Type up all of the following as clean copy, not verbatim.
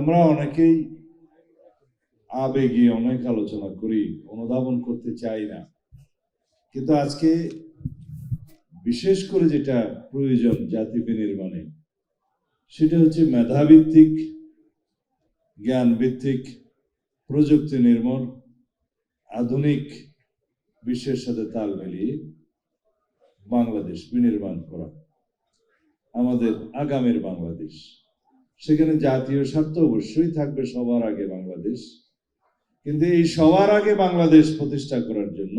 আমরা অনেকেই আবেগে অনেক আলোচনা করি, অনুধাবন করতে চাই না, কিন্তু আজকে বিশেষ করে যেটা প্রয়োজন জাতি বিনির্মাণে সেটা হচ্ছে মেধাভিত্তিক, জ্ঞান ভিত্তিক, প্রযুক্তি নির্ভর আধুনিক বিশ্বের সাথে তাল মিলিয়ে বাংলাদেশ বিনির্মাণ করা, আমাদের আগামীর বাংলাদেশ। সেখানে জাতীয় স্বার্থ অবশ্যই থাকবে সবার আগে বাংলাদেশ, কিন্তু এই সবার আগে বাংলাদেশ প্রতিষ্ঠা করার জন্য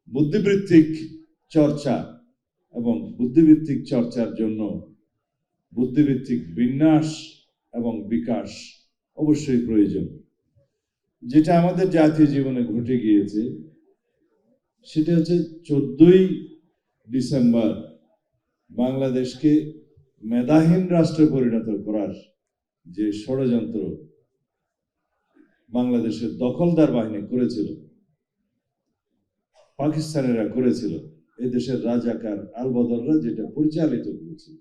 বুদ্ধিবৃত্তিক চর্চা এবং বুদ্ধিবৃত্তিক চর্চার জন্য বুদ্ধিবৃত্তিক বিন্যাস এবং বিকাশ অবশ্যই প্রয়োজন। যেটা আমাদের জাতীয় জীবনে ঘটে গিয়েছে সেটা হচ্ছে 14ই ডিসেম্বর বাংলাদেশকে মেধাহীন রাষ্ট্রে পরিণত করার যে ষড়যন্ত্র বাংলাদেশের দখলদার বাহিনী করেছিল, পাকিস্তানিরা করেছিল, এই দেশের রাজাকার আলবদররা যেটা পরিচালিত করেছিল,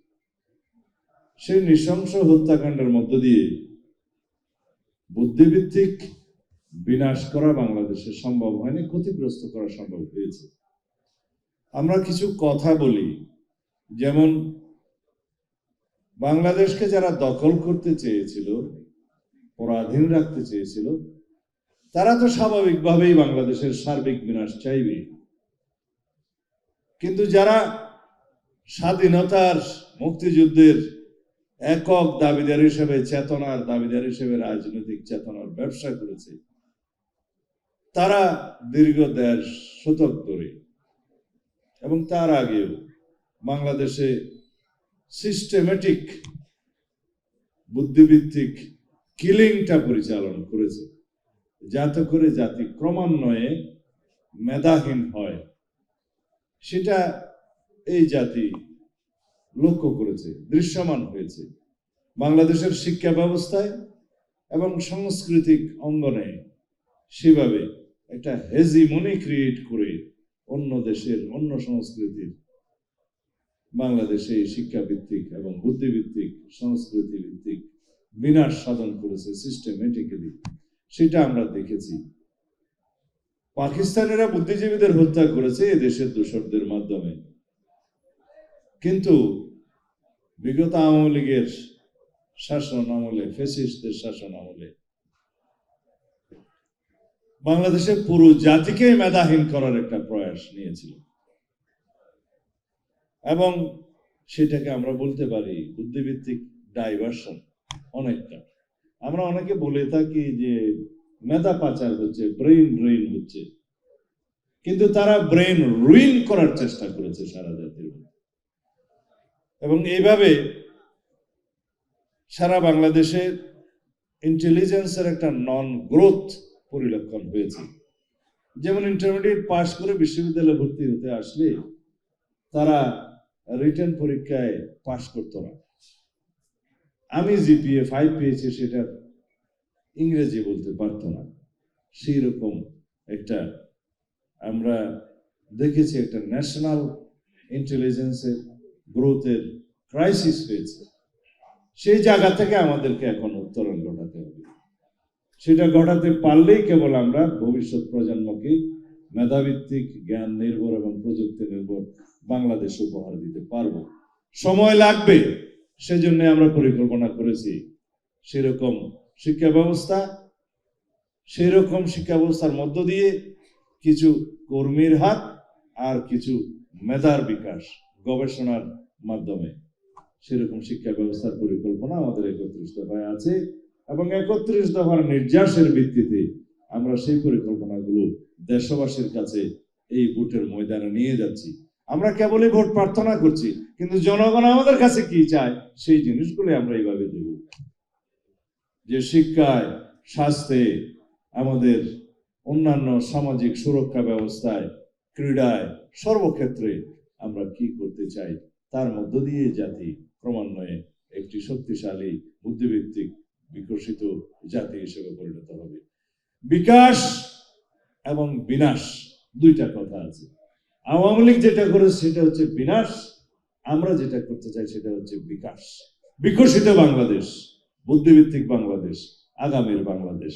সেই নৃশংস হত্যাকাণ্ডের মধ্য দিয়ে বুদ্ধিভিত্তিক বিনাশ করা বাংলাদেশে সম্ভব হয়নি, ক্ষতিগ্রস্ত করা সম্ভব হয়েছে। আমরা কিছু কথা বলি, যেমন বাংলাদেশকে যারা দখল করতে চেয়েছিল, পরাধীন রাখতে চেয়েছিল, তারা তো স্বাভাবিকভাবেই বাংলাদেশের সার্বিক বিনাশ চাইবে। কিন্তু যারা স্বাধীনতার, মুক্তিযুদ্ধের একক দাবিদার হিসেবে, চেতনার দাবিদার হিসেবে রাজনৈতিক চেতনার ব্যবসা করেছে, তারা দীর্ঘ 1.5 শতক ধরে এবং তার আগেও বাংলাদেশে সিস্টেমেটিক বুদ্ধিভিত্তিক কিলিংটা পরিচালনা করেছে, যাতে করে জাতি ক্রমান্বয়ে মেধাহীন হয়। সেটা এই জাতি লক্ষ্য করেছে, দৃশ্যমান হয়েছে বাংলাদেশের শিক্ষা ব্যবস্থায় এবং সাংস্কৃতিক অঙ্গনে। সেভাবে একটা হেজিমনি ক্রিয়েট করে অন্য দেশের, অন্য সংস্কৃতির বাংলাদেশে শিক্ষা ভিত্তিক এবং বুদ্ধিভিত্তিক, সংস্কৃতি ভিত্তিক বিনাশ সাধন করেছে সিস্টেমেটিক্যালি। সেটা আমরা দেখেছি। পাকিস্তানিরা বুদ্ধিজীবীদের হত্যা করেছে এ দেশের দূষরদের মাধ্যমে, কিন্তু বিগত আওয়ামী লীগের শাসন আমলে, ফ্যাসিস্টদের শাসন আমলে বাংলাদেশের পুরো জাতিকে মেধাহীন করার একটা প্রয়াস নিয়েছিল, এবং সেটাকে আমরা বলতে পারি বুদ্ধিভিত্তিক ডাইভার্সন। অনেকটা আমরা অনেকে বলে থাকি যে মেধা পাচার হচ্ছে, ব্রেইন ড্রেইন হচ্ছে, কিন্তু তারা ব্রেইন রুইন করার চেষ্টা করেছে সারা জাতির। এবং এইভাবে সারা বাংলাদেশে ইন্টেলিজেন্সের একটা নন গ্রোথ পরিলক্ষণ হয়েছে। যেমন ইন্টারমিডিয়েট পাশ করে বিশ্ববিদ্যালয়ে ভর্তি হতে আসলে তারা রিটেন পরীক্ষায় পাশ করতো না। আমি জিপিএ 5 পেয়েছি, সেটা ইংরেজি বলতে পারতো না। সেই রকম একটা আমরা দেখেছি একটা ন্যাশনাল ইন্টেলিজেন্সের গ্রোথের ক্রাইসিস হয়েছে। সেই জায়গা থেকে আমাদেরকে এখন উত্তরণ ঘটাতে হবে। সেটা ঘটাতে পারলেই কেবল আমরা ভবিষ্যৎ প্রজন্মকে মেধাভিত্তিক, জ্ঞান নির্ভর এবং প্রযুক্তি নির্ভর বাংলাদেশ উপহার দিতে পারবো। সময় লাগবে, সেজন্য আমরা পরিকল্পনা করেছি সেরকম শিক্ষা ব্যবস্থা, সেরকম শিক্ষা ব্যবস্থার মধ্য দিয়ে কিছু কর্মীর হাত আর কিছু মেধার বিকাশ, গবেষণার মাধ্যমে সেরকম শিক্ষা ব্যবস্থার পরিকল্পনা আমাদের 31 দফায় আছে, এবং 31 দফার নির্যাসের ভিত্তিতে আমরা সেই পরিকল্পনাগুলো দেশবাসীর কাছে এই ভোটের ময়দানে নিয়ে যাচ্ছি। আমরা কেবলই ভোট প্রার্থনা করছি, কিন্তু জনগণ আমাদের কাছে কি চায় সেই জিনিসগুলো আমরা এইভাবে দেব যে শিক্ষায়, স্বাস্থ্যে, আমাদের অন্যান্য সামাজিক সুরক্ষা ব্যবস্থায়, ক্রীড়ায়, সর্বক্ষেত্রে আমরা কি করতে চাই, তার মধ্য দিয়ে জাতি ক্রমান্বয়ে একটি শক্তিশালী বুদ্ধিভিত্তিক বিকশিত জাতি হিসেবে পরিণত হবে। বিকাশ এবং বিনাশ দুইটা কথা আছে। আওয়ামী লীগ যেটা করে সেটা হচ্ছে বিনাশ, আমরা যেটা করতে চাই সেটা হচ্ছে বিকাশ, বিকশিত বাংলাদেশ। বুদ্ধিভিত্তিক বাংলাদেশ, আগামীর বাংলাদেশ।